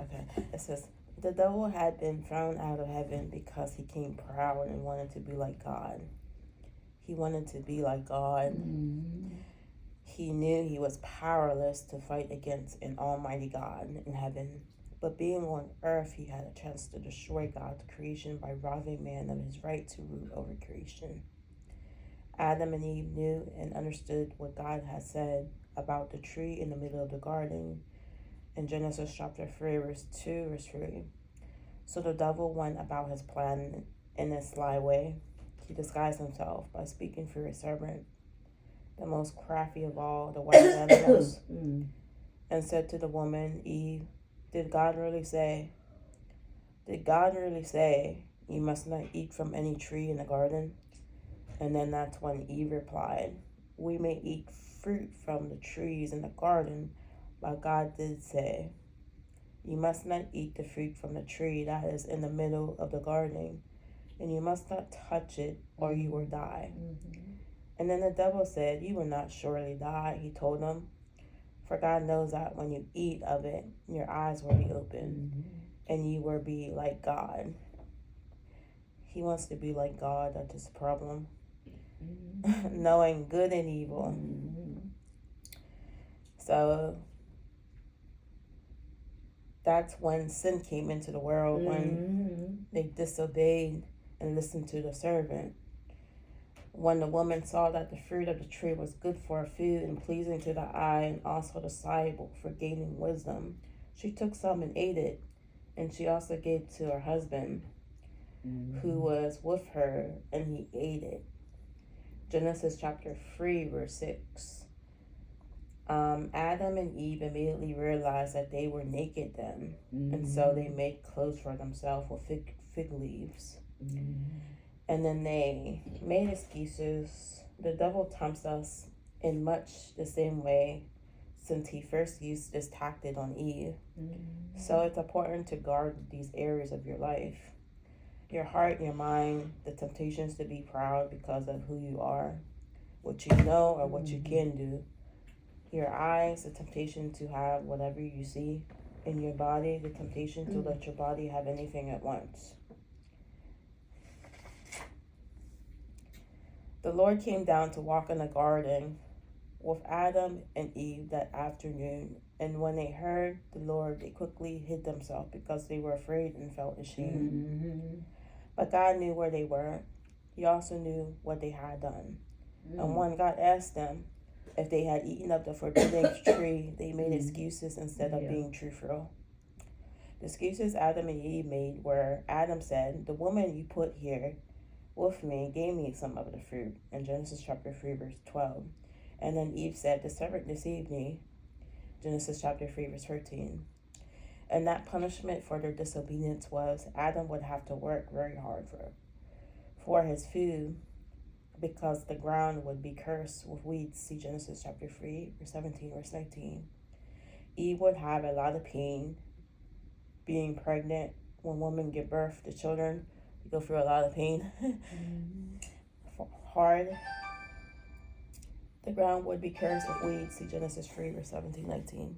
Okay. It says, the devil had been thrown out of heaven because he came proud and wanted to be like God. He wanted to be like God. He knew he was powerless to fight against an almighty God in heaven. But being on earth, he had a chance to destroy God's creation by robbing man of his right to rule over creation. Adam and Eve knew and understood what God had said about the tree in the middle of the garden in Genesis chapter 3, verse 2, verse 3. So the devil went about his plan in a sly way. He disguised himself by speaking through his serpent, the most crafty of all the wild animals, and said to the woman, Eve, Did God really say, you must not eat from any tree in the garden? And then that's when Eve replied, we may eat fruit from the trees in the garden, but God did say, you must not eat the fruit from the tree that is in the middle of the garden, and you must not touch it, or you will die. And then the devil said, you will not surely die, he told them, for God knows that when you eat of it, your eyes will be open, and you will be like God. He wants to be like God, that's his problem. Knowing good and evil. So that's when sin came into the world, when they disobeyed and listened to the serpent. When the woman saw that the fruit of the tree was good for food and pleasing to the eye and also desirable for gaining wisdom, she took some and ate it. And she also gave to her husband, who was with her, and he ate it. Genesis chapter 3, verse 6. Adam and Eve immediately realized that they were naked then, and so they made clothes for themselves with fig leaves. And then they made excuses. The devil tempts us in much the same way since he first used this tactic on Eve. So it's important to guard these areas of your life. Your heart, your mind, the temptations to be proud because of who you are, what you know or what you can do. Your eyes, the temptation to have whatever you see. In your body, the temptation to let your body have anything at once. The Lord came down to walk in the garden with Adam and Eve that afternoon. And when they heard the Lord, they quickly hid themselves because they were afraid and felt ashamed. But God knew where they were. He also knew what they had done. And when God asked them if they had eaten of the forbidden tree, they made excuses instead of being truthful. The excuses Adam and Eve made were, Adam said, the woman you put here with me gave me some of the fruit, in Genesis chapter 3, verse 12. And then Eve said, the serpent deceived me, Genesis chapter 3, verse 13. And that punishment for their disobedience was Adam would have to work very hard for his food, because the ground would be cursed with weeds. See Genesis chapter 3, verse 17, verse 19. Eve would have a lot of pain being pregnant. When women give birth to children, they go through a lot of pain. Hard. The ground would be cursed with weeds. See Genesis 3, verse 17, 19.